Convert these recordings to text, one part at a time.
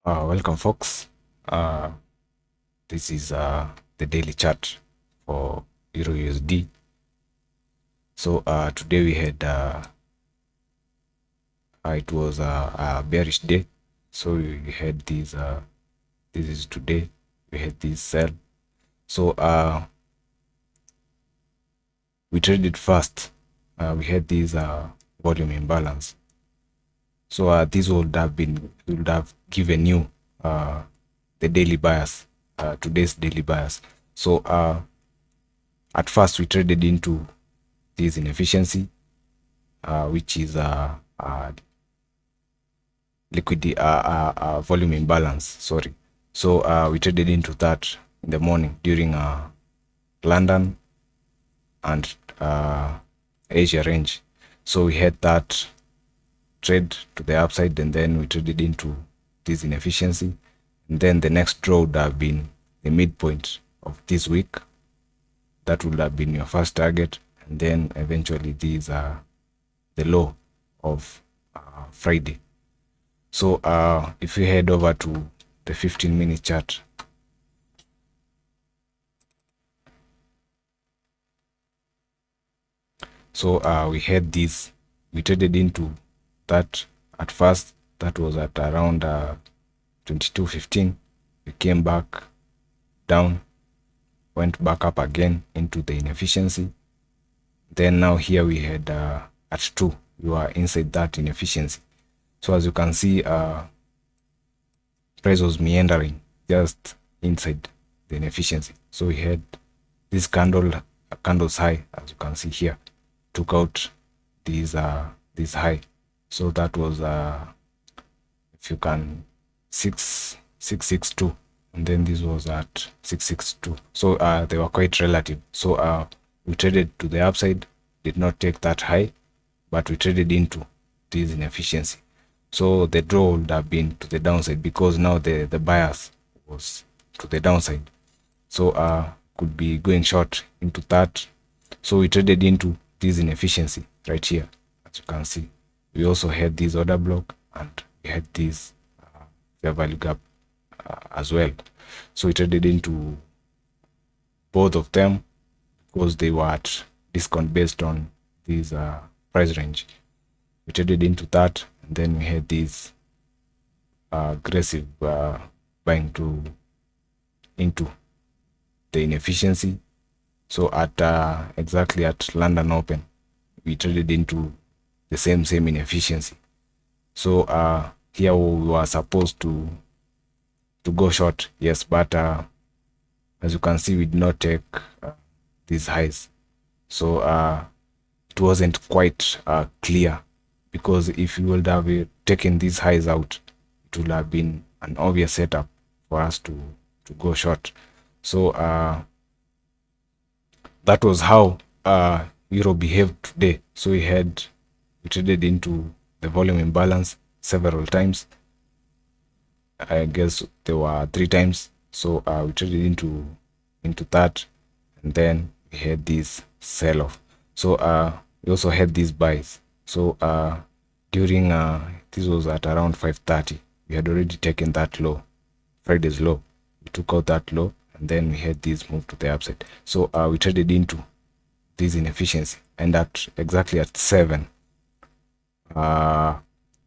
Welcome, folks. Uh, this is the daily chart for Euro USD. So today we had it was a bearish day. So we had these. This is today. We had this sell. So we traded fast. We had this volume imbalance. So this would have given you the daily bias, today's daily bias. So at first we traded into this inefficiency, which is liquidity volume imbalance. Sorry. So we traded into that in the morning during London and Asia range. So we had that trade to the upside, and then we traded into this inefficiency. And then the next draw would have been the midpoint of this week. That would have been your first target, and then eventually these are the low of Friday. So if we head over to the 15-minute chart, so we had this, we traded into that at first. That was at around 22.15. We came back down, went back up again into the inefficiency. Then now here we had at 2, you are inside that inefficiency. So as you can see, price was meandering just inside the inefficiency. So we had this candles high, as you can see here, took out this high. So that was if you can 662, and then this was at 662. So they were quite relative. So we traded to the upside, did not take that high, but we traded into this inefficiency. So the draw would have been to the downside because now the bias was to the downside. So could be going short into that. So we traded into this inefficiency right here. As you can see, we also had this order block, and we had this fair value gap as well. So we traded into both of them because they were at discount based on this price range. We traded into that, and then we had this aggressive buying into the inefficiency. So at exactly at London Open, we traded into the same inefficiency. So here we were supposed to go short, yes, but as you can see, we did not take these highs. So it wasn't quite clear, because if you would have taken these highs out, it would have been an obvious setup for us to go short. So that was how Euro behaved today. So we traded into the volume imbalance several times. I guess there were 3 times. So we traded into that, and then we had this sell off. So we also had these buys. So during this was at around 5:30. We had already taken that low, Friday's low. We took out that low, and then we had this move to the upside. So we traded into this inefficiency, and at exactly at 7,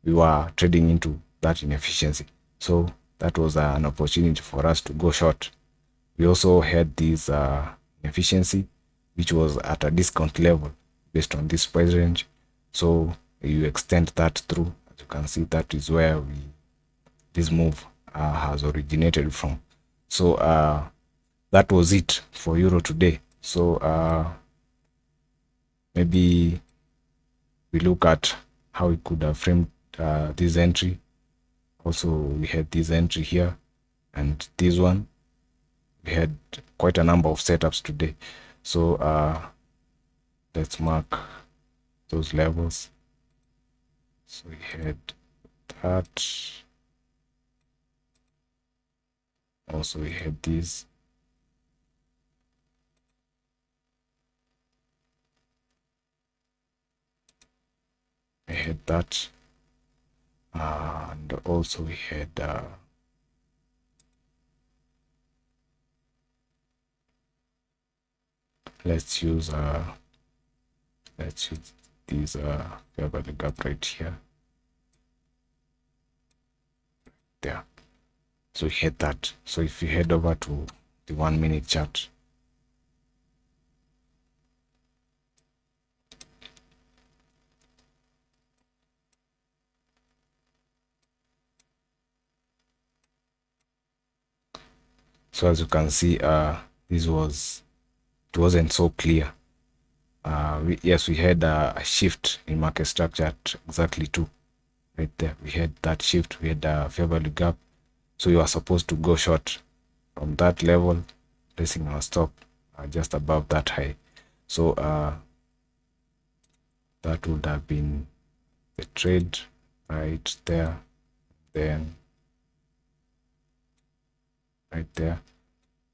we were trading into that inefficiency. So that was an opportunity for us to go short. We also had this inefficiency, which was at a discount level based on this price range. So you extend that through. As you can see, that is where this move has originated from. So that was it for Euro today. So maybe we look at how we could have framed this entry. Also, we had this entry here and this one. We had quite a number of setups today. So let's mark those levels. So we had that. Also, we had this. We had that. And also we had let's use this fair value gap right here. There. So we hit that. So if you head over to the 1 minute chart, so as you can see, it wasn't so clear. Yes, we had a shift in market structure at exactly 2 right there. We had that shift. We had a fair value gap. So you are supposed to go short from that level, placing our stop just above that high. So that would have been the trade right there, then right there,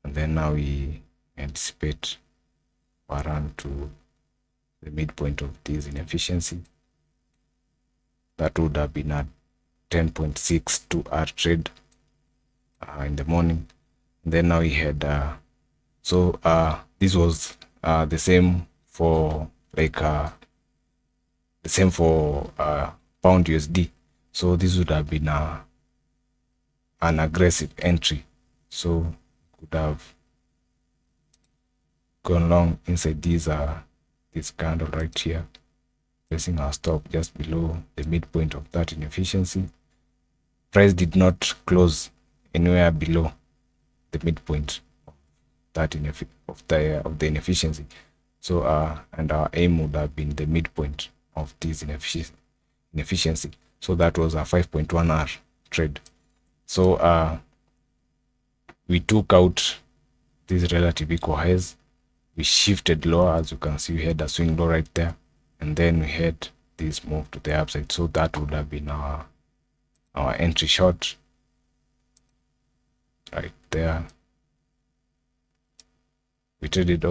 and then now we anticipate our run to the midpoint of this inefficiency. That would have been at 10.62 hour trade in the morning. And then now we had this was the same for pound USD. So this would have been an aggressive entry. So could have gone long inside this candle right here, placing our stop just below the midpoint of that inefficiency. Price did not close anywhere below the midpoint of that of the inefficiency. So and our aim would have been the midpoint of this inefficiency. So that was a 5.1 hour trade. So we took out these relative equal highs. We shifted lower. As you can see, we had a swing low right there, and then we had this move to the upside. So that would have been our entry short right there. We traded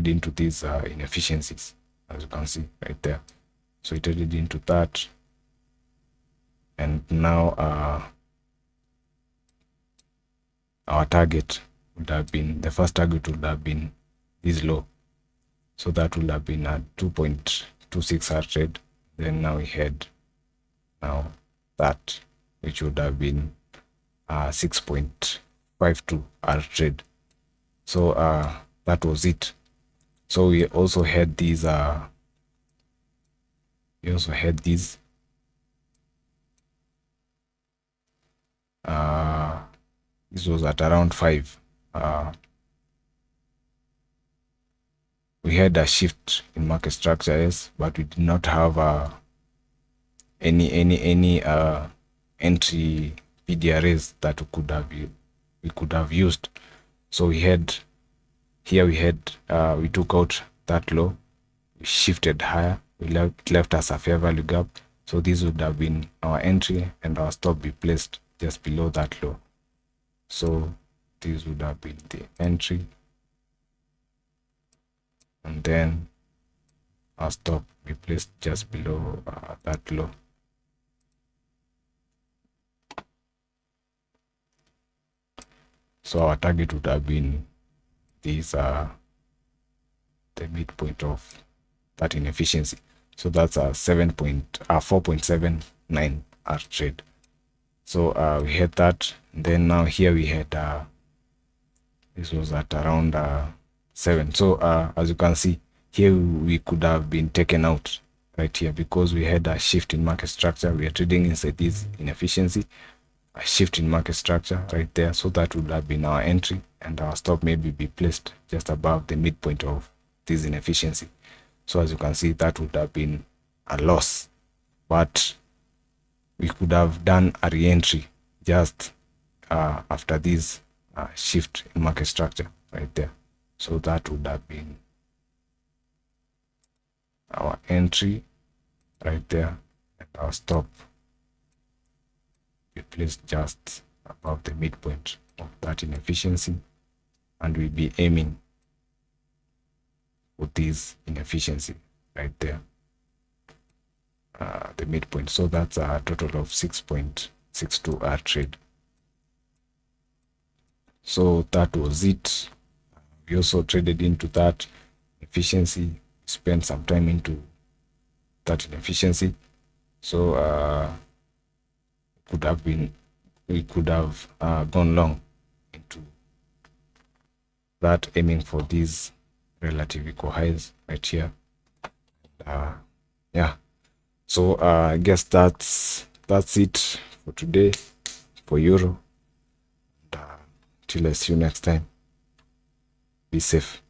into these inefficiencies, as you can see right there. So we traded into that, and now our target would have been, the first target would have been this low. So that would have been a 2.26 hour trade. Then now we had that, which would have been 6.52 hour trade. So that was it. So we also had these this was at around 5. We had a shift in market structure, yes, but we did not have any entry PDRAs that we could have used. So we took out that low, we shifted higher, we left us a fair value gap. So this would have been our entry, and our stop be placed just below that low. So this would have been the entry, and then our stop be placed just below that low. So our target would have been this the midpoint of that inefficiency. So that's a 4.79 hour trade. So we had that, and then now here we had this was at around 7. So as you can see here, we could have been taken out right here because we had a shift in market structure. We are trading inside this inefficiency, a shift in market structure right there. So that would have been our entry, and our stop maybe be placed just above the midpoint of this inefficiency. So as you can see, that would have been a loss, but we could have done a re-entry just after this shift in market structure right there. So that would have been our entry right there, and our stop we placed just above the midpoint of that inefficiency, and we'll be aiming for this inefficiency right there, the midpoint. So that's a total of 6.62 hour trade. So that was it. We also traded into that. inefficiency, spend some time into that inefficiency. So we could have gone long into that, aiming for these relative equal highs right here. Yeah, so I guess that's it for today for euro. And, till I see you next time, be safe.